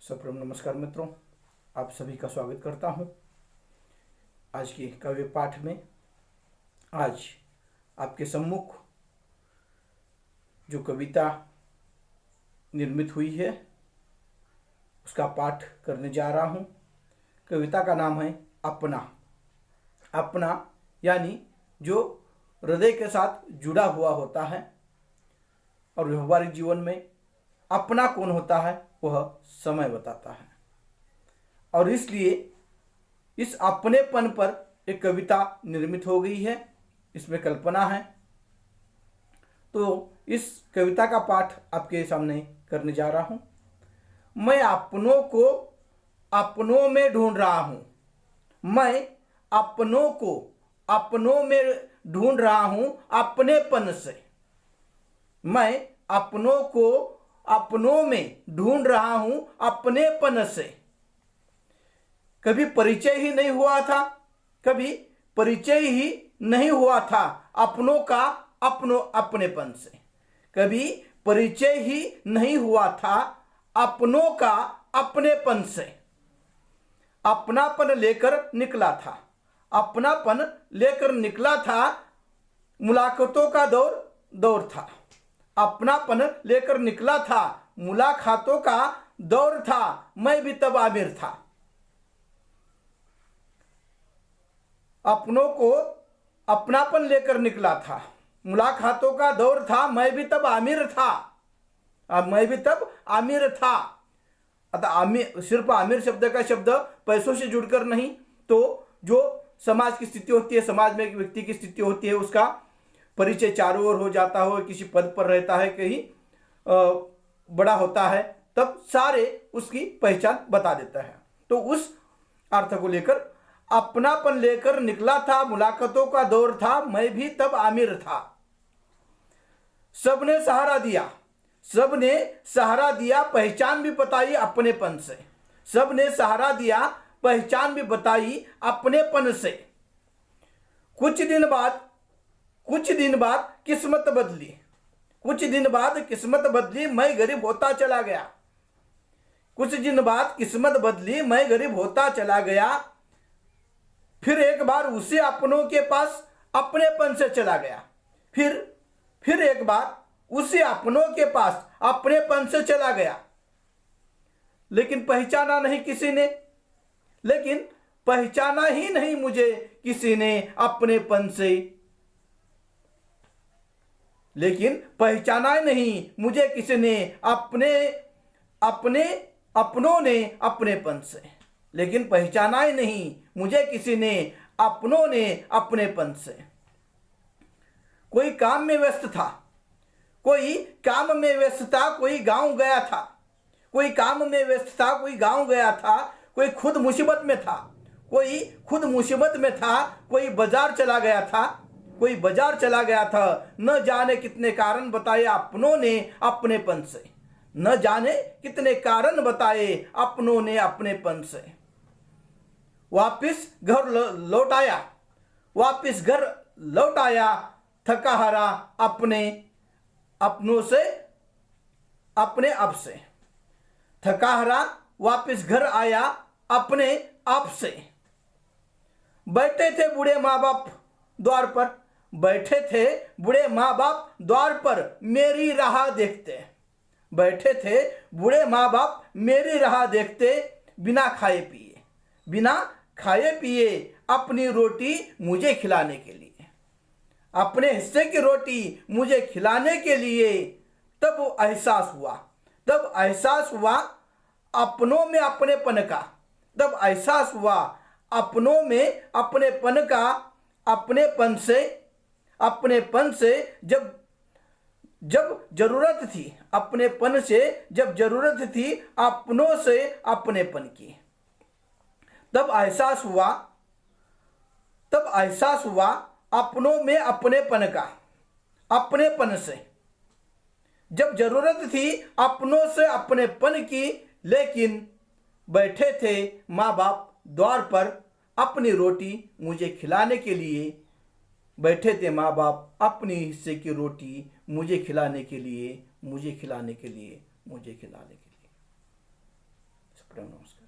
सप्रम नमस्कार मित्रों, आप सभी का स्वागत करता हूं। आज के काव्य पाठ में आज आपके सम्मुख जो कविता निर्मित हुई है उसका पाठ करने जा रहा हूं। कविता का नाम है अपना। अपना यानी जो हृदय के साथ जुड़ा हुआ होता है और व्यवहारिक जीवन में अपना कौन होता है वह समय बताता है, और इसलिए इस अपनेपन पर एक कविता निर्मित हो गई है। इसमें कल्पना है, तो इस कविता का पाठ आपके सामने करने जा रहा हूं। मैं अपनों को अपनों में ढूंढ रहा हूं। मैं अपनों को अपनों में ढूंढ रहा हूं अपनेपन से। मैं अपनों को अपनों में ढूंढ रहा हूं अपनेपन से। कभी परिचय ही नहीं हुआ था, कभी परिचय ही नहीं हुआ था अपनों का अपनेपन से। कभी परिचय ही नहीं हुआ था अपनों का अपनेपन से। अपनापन लेकर निकला था, अपनापन लेकर निकला था, मुलाकातों का दौर था। अपनापन लेकर निकला था, मुलाकातों का दौर था, मैं भी तब आमिर था। अपनों को अपनापन लेकर निकला था, मुलाकातों का दौर था, मैं भी तब आमिर था। अब मैं भी तब आमिर था। अतः आमिर सिर्फ आमिर शब्द का शब्द पैसों से जुड़कर नहीं, तो जो समाज की स्थिति होती है, समाज में एक व्यक्ति की स्थिति होती है, उसका परिचय चारों ओर हो जाता हो, किसी पद पर रहता है, कहीं बड़ा होता है, तब सारे उसकी पहचान बता देता है। तो उस अर्थ को लेकर अपनापन लेकर निकला था, मुलाकातों का दौर था, मैं भी तब आमिर था। सबने सहारा दिया, सबने सहारा दिया, पहचान भी बताई अपनेपन से। सबने सहारा दिया, पहचान भी बताई अपनेपन से। कुछ दिन बाद किस्मत बदली, कुछ दिन बाद किस्मत बदली, मैं गरीब होता चला गया। कुछ दिन बाद किस्मत बदली, मैं गरीब होता चला गया। फिर एक बार उसे अपनों के पास अपनेपन से चला गया। फिर एक बार उसे अपनों के पास अपनेपन से चला गया। लेकिन पहचाना नहीं किसी ने, लेकिन पहचाना ही नहीं मुझे किसी ने अपनेपन से। लेकिन पहचाना नहीं मुझे किसी ने अपनों ने अपनेपन से। लेकिन पहचाना ही नहीं मुझे किसी ने अपनों ने अपनेपन से। कोई काम में व्यस्त था, कोई काम में व्यस्त था, कोई गांव गया था। कोई काम में व्यस्त था, कोई गांव गया था। कोई खुद मुसीबत में था, कोई खुद मुसीबत में था। कोई बाजार चला गया था, कोई बाजार चला गया था। न जाने कितने कारण बताए अपनों ने अपनेपन से। न जाने कितने कारण बताए अपनों ने अपनेपन से। वापिस घर लौट आया, वापिस घर लौट आया, थका हारा अपनों से, अपने आप से। थका हारा वापिस घर आया अपने आप से। बैठे थे बूढ़े माँ बाप द्वार पर, बैठे थे बूढ़े माँ बाप द्वार पर मेरी राह देखते। बैठे थे बूढ़े माँ बाप मेरी राह देखते, बिना खाए पिए, बिना खाए पिए अपनी रोटी मुझे खिलाने के लिए, अपने हिस्से की रोटी मुझे खिलाने के लिए। तब एहसास हुआ, तब एहसास हुआ अपनों में अपनेपन का। तब एहसास हुआ अपनों में अपनेपन का। अपनेपन से जब जरूरत थी, अपनेपन से जब जरूरत थी, अपनों से अपनेपन की। तब एहसास हुआ अपनों में अपनेपन का। अपनेपन से जब जरूरत थी, अपनों से अपनेपन की। लेकिन बैठे थे माँ बाप द्वार पर अपनी रोटी मुझे खिलाने के लिए। बैठे थे माँ बाप अपनी हिस्से की रोटी मुझे खिलाने के लिए, मुझे खिलाने के लिए, मुझे खिलाने के लिए। प्रणाम, नमस्कार।